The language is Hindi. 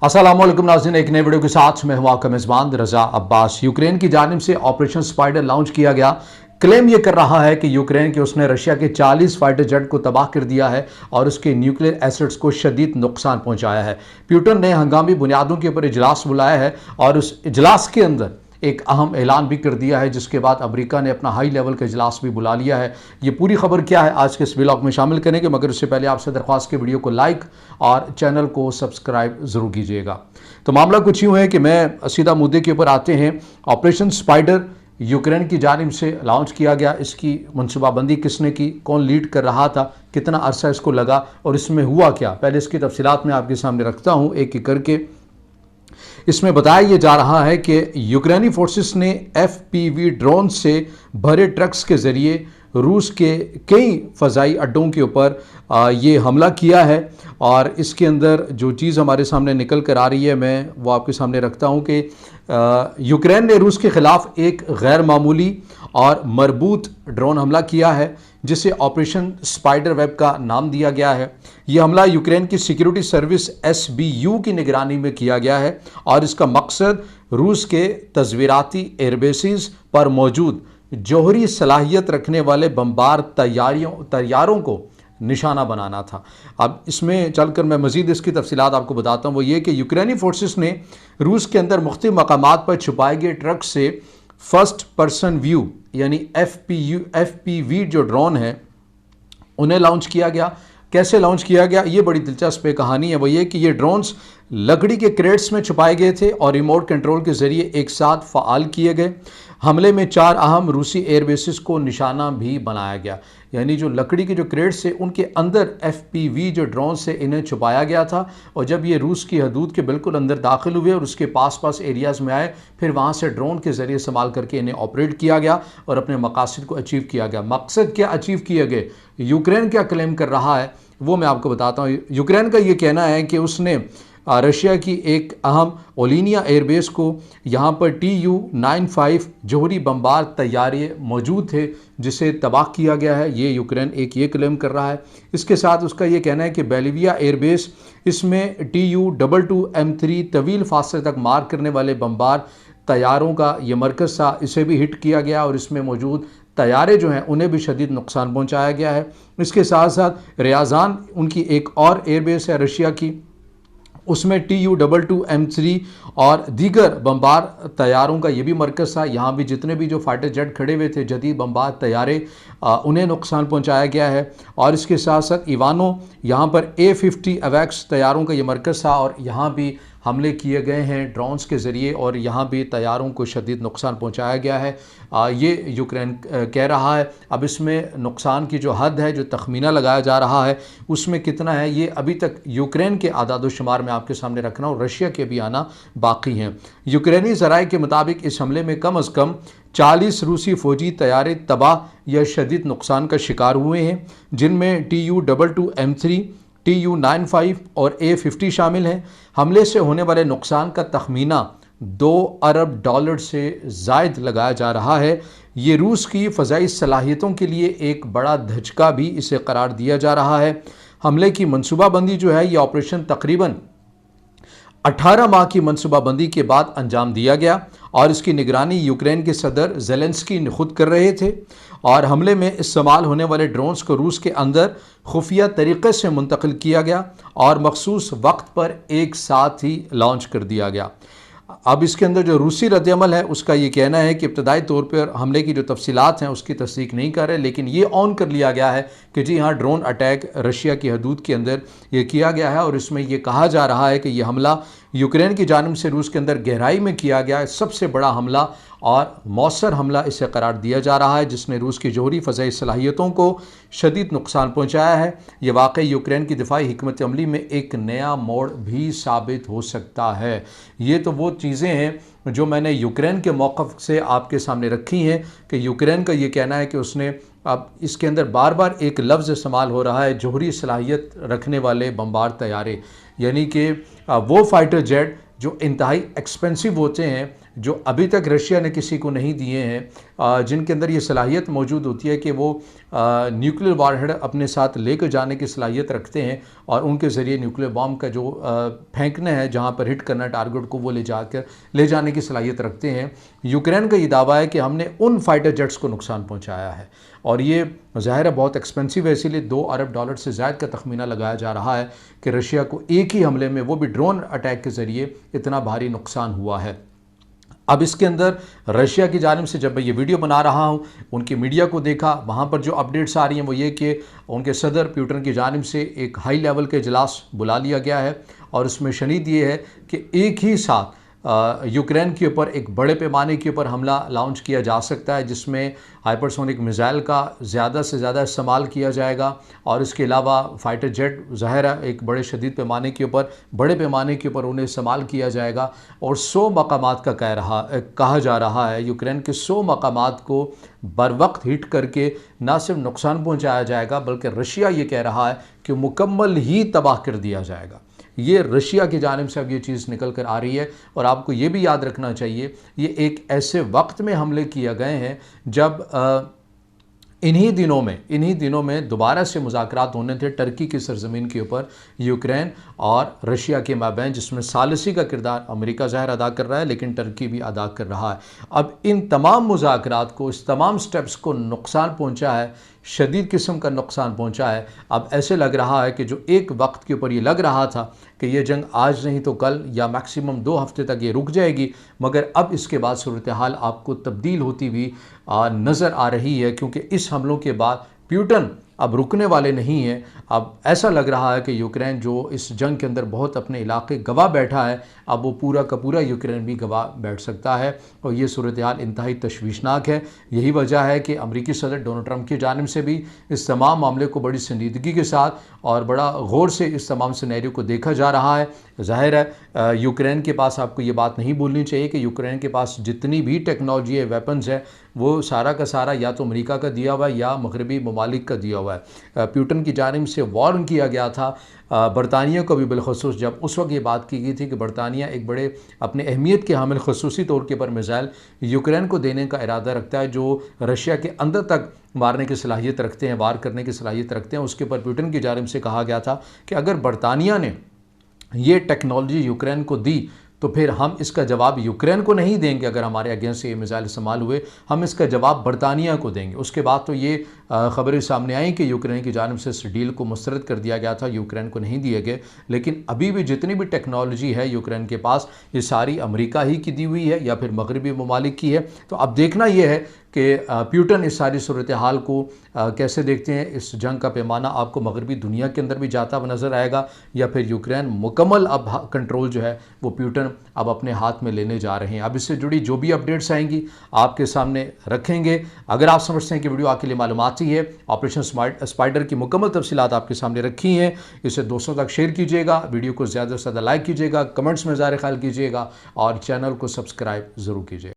अस्सलाम वालेकुम नाज़रीन, एक नए वीडियो के साथ मैं हूं आपका मेज़बान रज़ा अब्बास। यूक्रेन की जानिब से ऑपरेशन स्पाइडर लॉन्च किया गया। क्लेम यह कर रहा है कि यूक्रेन के उसने रशिया के 40 फाइटर जेट को तबाह कर दिया है और उसके न्यूक्लियर एसेट्स को शदीद नुकसान पहुंचाया है। पुतिन ने हंगामी बुनियादों के ऊपर इजलास बुलाया है और उस इजलास के अंदर एक अहम ऐलान भी कर दिया है, जिसके बाद अमेरिका ने अपना हाई लेवल का इजलास भी बुला लिया है। ये पूरी खबर क्या है आज के इस व्लॉग में शामिल करेंगे, मगर उससे पहले आपसे दरख्वास्त के वीडियो को लाइक और चैनल को सब्सक्राइब ज़रूर कीजिएगा। तो मामला कुछ यूँ है कि मैं सीधा मुद्दे के ऊपर आते हैं। ऑपरेशन स्पाइडर यूक्रेन की जानिब से लॉन्च किया गया। इसकी मनसूबाबंदी किसने की, कौन लीड कर रहा था, कितना अरसा इसको लगा और इसमें हुआ क्या, पहले इसकी तफसीलात मैं आपके सामने रखता हूँ एक एक करके। इसमें बताया यह जा रहा है कि यूक्रेनी फोर्सेस ने FPV ड्रोन से भरे ट्रक्स के ज़रिए रूस के कई फ़ज़ाई अड्डों के ऊपर ये हमला किया है। और इसके अंदर जो चीज़ हमारे सामने निकल कर आ रही है, मैं वो आपके सामने रखता हूँ कि यूक्रेन ने रूस के ख़िलाफ़ एक गैर मामूली और मरबूत ड्रोन हमला किया है, जिसे ऑपरेशन स्पाइडर वेब का नाम दिया गया है। यह हमला यूक्रेन की सिक्योरिटी सर्विस SBU की निगरानी में किया गया है और इसका मकसद रूस के तस्वीराती एयरबेसिस पर मौजूद जौहरी सलाहियत रखने वाले बमबार तैयारों को निशाना बनाना था। अब इसमें चलकर मैं मज़ीद इसकी तफसीलात आपको बताता हूँ। वो ये कि यूक्रेनी फोर्सेस ने रूस के अंदर मुख्तलिफ मकामात पर छुपाए गए ट्रक से फर्स्ट पर्सन व्यू यानी FPV जो ड्रोन है उन्हें लॉन्च किया गया। कैसे लॉन्च किया गया, ये बड़ी दिलचस्प कहानी है। वो ये कि ये ड्रोन्स लकड़ी के क्रेट्स में छुपाए गए थे और रिमोट कंट्रोल के ज़रिए एक साथ फ़ाल किए गए। हमले में 4 अहम रूसी एयरबेसिस को निशाना भी बनाया गया, यानी जो लकड़ी के जो क्रेट्स थे उनके अंदर FPV जो ड्रोन से इन्हें छुपाया गया था। और जब ये रूस की हदूद के बिल्कुल अंदर दाखिल हुए और उसके पास एरियाज़ में आए, फिर वहाँ से ड्रोन के ज़रिए इस्तेमाल करके इन्हें ऑपरेट किया गया और अपने मकासद को अचीव किया गया। मकसद क्या अचीव किए गए, यूक्रेन क्या क्लेम कर रहा है, वो मैं आपको बताता हूँ। यूक्रेन का ये कहना है कि उसने रशिया की एक अहम ओलिनिया एयरबेस को यहाँ पर Tu-95 जोहरी बमबार तैयारे मौजूद थे, जिसे तबाह किया गया है। ये यूक्रेन ये क्लेम कर रहा है। इसके साथ उसका ये कहना है कि बेलिविया एयरबेस, इसमें Tu-22M3 तवील फासले तक मार करने वाले बमबार तैयारों का ये मरकज़ था, इसे भी हिट किया गया और इसमें मौजूद तैयारे जो हैं उन्हें भी शदीद नुकसान पहुँचाया गया है। इसके साथ साथ रियाजान उनकी एक और एयरबेस है रशिया की, उसमें Tu-22M3 और दीगर बमबार तैयारों का ये भी मरकज़ था। यहाँ भी जितने भी जो फाइटर जेट खड़े हुए थे जदीद बमबार तैयारे, उन्हें नुकसान पहुँचाया गया है। और इसके साथ साथ इवानो, यहाँ पर A50 अवैक्स तैयारों का ये मरकज़ था और यहाँ भी हमले किए गए हैं ड्रोन्स के ज़रिए और यहाँ भी तैयारों को शदीद नुकसान पहुँचाया गया है। ये यूक्रेन कह रहा है। अब इसमें नुकसान की जो हद है, जो तखमीना लगाया जा रहा है, उसमें कितना है ये अभी तक यूक्रेन के आदाद शुमार में आपके सामने रख रहा हूँ, रशिया के भी आना बाकी हैं। यूक्रेनी ज़राए के मुताबिक इस हमले में कम अज़ कम 40 रूसी फ़ौजी तैयारे तबाह या शदीद नुकसान का शिकार हुए हैं, जिनमें Tu-22M3, Tu-95 और A50 शामिल हैं। हमले से होने वाले नुकसान का तखमीना $2 अरब से ज़ायद लगाया जा रहा है। ये रूस की फ़ज़ाई सलाहियतों के लिए एक बड़ा धचका भी इसे करार दिया जा रहा है। हमले की मनसूबाबंदी जो है, ये ऑपरेशन तकरीबन 18 माह की मनसूबाबंदी के बाद अंजाम दिया गया और इसकी निगरानी यूक्रेन के सदर ज़ेलेंस्की खुद कर रहे थे। और हमले में इस्तेमाल होने वाले ड्रोन्स को रूस के अंदर खुफिया तरीक़े से मुंतकिल किया गया और मखसूस वक्त पर एक साथ ही लॉन्च कर दिया गया। अब इसके अंदर जो रूसी रद्दअमल है, उसका ये कहना है कि इब्तदाई तौर पर हमले की जो तफसीलात हैं उसकी तस्दीक नहीं कर रहे, लेकिन ये ऑन कर लिया गया है कि जी हाँ, ड्रोन अटैक रशिया की हदूद के अंदर ये किया गया है। और इसमें यह कहा जा रहा है कि यह हमला यूक्रेन की जानिब से रूस के अंदर गहराई में किया गया है, सबसे बड़ा हमला और मौसर हमला इसे करार दिया जा रहा है, जिसने रूस की जोहरी फ़ज़ाई सलाहियतों को शदीद नुकसान पहुँचाया है। ये वाकई यूक्रेन की दिफाई हिकमत अमली में एक नया मोड़ भी साबित हो सकता है। ये तो वो चीज़ें हैं जो मैंने यूक्रेन के मौक़िफ़ से आपके सामने रखी हैं कि यूक्रेन का ये कहना है कि उसने, अब इसके अंदर बार बार एक लफ्ज़ इस्तेमाल हो रहा है, जोहरी सलाहियत रखने वाले बमबार तैयारे, यानी कि वो फाइटर जेट जो इंतहाई एक्सपेंसिव होते हैं, जो अभी तक रशिया ने किसी को नहीं दिए हैं, जिनके अंदर ये सलाहियत मौजूद होती है कि वो न्यूक्लियर वारहेड अपने साथ लेकर जाने की सलाहियत रखते हैं और उनके ज़रिए न्यूक्लियर बॉम्ब का जो फेंकने हैं, जहाँ पर हिट करना टारगेट को, वो ले जाने की सलाहियत रखते हैं। यूक्रेन का ये दावा है कि हमने उन फाइटर जेट्स को नुकसान पहुँचाया है और ये ज़ाहिर है बहुत एक्सपेंसिव है, इसीलिए $2 अरब से ज़ायद का तखमीना लगाया जा रहा है कि रशिया को एक ही हमले में, वो भी ड्रोन अटैक के ज़रिए, इतना भारी नुकसान हुआ है। अब इसके अंदर रशिया की जानिब से जब मैं ये वीडियो बना रहा हूँ, उनकी मीडिया को देखा, वहाँ पर जो अपडेट्स आ रही हैं वो ये कि उनके सदर प्यूटन की जानिब से एक हाई लेवल के इजलास बुला लिया गया है और उसमें शनीद ये है कि एक ही साथ यूक्रेन के ऊपर एक बड़े पैमाने के ऊपर हमला लॉन्च किया जा सकता है, जिसमें हाइपरसोनिक मिसाइल का ज़्यादा से ज़्यादा इस्तेमाल किया जाएगा और इसके अलावा फ़ाइटर जेट ज़ाहिर है एक बड़े शदीद पैमाने के ऊपर, बड़े पैमाने के ऊपर उन्हें इस्तेमाल किया जाएगा और 100 मकामात का कहा जा रहा है, यूक्रेन के 100 मकामात को बर वक्त हिट करके ना सिर्फ नुकसान पहुँचाया जाएगा बल्कि रशिया ये कह रहा है कि मुकम्मल ही तबाह कर दिया जाएगा। ये रशिया की जानिब से अब ये चीज़ निकल कर आ रही है और आपको ये भी याद रखना चाहिए, ये एक ऐसे वक्त में हमले किए गए हैं जब इन्हीं दिनों में दोबारा से मुज़ाकरात होने थे टर्की की सरज़मीन के ऊपर यूक्रेन और रशिया के माबैन, जिसमें सालिसी का किरदार अमेरिका ज़ाहिर अदा कर रहा है लेकिन टर्की भी अदा कर रहा है। अब इन तमाम मुज़ाकरात को, इस तमाम स्टेप्स को नुकसान पहुंचा है, शदीद किस्म का नुकसान पहुंचा है। अब ऐसे लग रहा है कि जो एक वक्त के ऊपर ये लग रहा था कि ये जंग आज नहीं तो कल या मैक्सिमम 2 हफ्ते तक ये रुक जाएगी, मगर अब इसके बाद सूरत हाल आपको तब्दील होती हुई नज़र आ रही है, क्योंकि इस हमलों के बाद प्यूटन अब रुकने वाले नहीं हैं। अब ऐसा लग रहा है कि यूक्रेन जो इस जंग के अंदर बहुत अपने इलाके गवा बैठा है, अब वो पूरा का पूरा यूक्रेन भी गवा बैठ सकता है और ये सूरत हाल इंतहाई तशवीशनाक है। यही वजह है कि अमरीकी सदर डोनाल्ड ट्रंप की जानिब से भी इस तमाम मामले को बड़ी संजीदगी के साथ और बड़ा गौर से इस तमाम सिनेरियो को देखा जा रहा है। ज़ाहिर है यूक्रेन के पास, आपको ये बात नहीं भूलनी चाहिए कि यूक्रेन के पास जितनी भी टेक्नोलॉजी है, वेपन्स है, वो सारा का सारा या तो अमेरिका का दिया हुआ है या मगरबी ममालिक का दिया हुआ है। प्यूटन की जानिब से वार्न किया गया था बरतानिया को भी बिलखसूस, जब उस वक्त ये बात की गई थी कि बरतानिया एक बड़े अपने अहमियत के हामिल खसूसी तौर के पर मिसाइल यूक्रेन को देने का इरादा रखता है, जो रशिया के अंदर तक मारने की सलाहियत रखते हैं, वार करने की सलाहियत रखते हैं। उसके ऊपर प्यूटन की जानिब से कहा गया था कि अगर बरतानिया ने ये टेक्नोलॉजी यूक्रेन को दी तो फिर हम इसका जवाब यूक्रेन को नहीं देंगे। अगर हमारे अगेंस्ट से ये मिसाइल इस्तेमाल हुए, हम इसका जवाब बरतानिया को देंगे। उसके बाद तो ये ख़बरें सामने आई कि यूक्रेन की जानिब से इस डील को मुस्तरद कर दिया गया था, यूक्रेन को नहीं दिए गए। लेकिन अभी भी जितनी भी टेक्नोलॉजी है यूक्रेन के पास, ये सारी अमेरिका ही की दी हुई है या फिर मगरबी ममालिक की है। तो अब देखना यह है कि प्यूटन इस सारी सूरत हाल को कैसे देखते हैं। इस जंग का पैमाना आपको मगरबी दुनिया के अंदर भी जाता हुआ नज़र आएगा या फिर यूक्रेन मुकम्मल अब कंट्रोल जो है वो प्यूटन अब अपने हाथ में लेने जा रहे हैं। अब इससे जुड़ी जो भी अपडेट्स आएंगी आपके सामने रखेंगे। अगर आप समझते हैं कि वीडियो आपके लिए मालूमाती है, ऑपरेशन स्पाइडर की मुकम्मल तफसीलात आपके सामने रखी हैं, इसे दोस्तों तक शेयर कीजिएगा, वीडियो को ज़्यादा से ज़्यादा लाइक कीजिएगा, कमेंट्स में ज़ाहिर ख्याल कीजिएगा और चैनल को सब्सक्राइब ज़रूर कीजिएगा।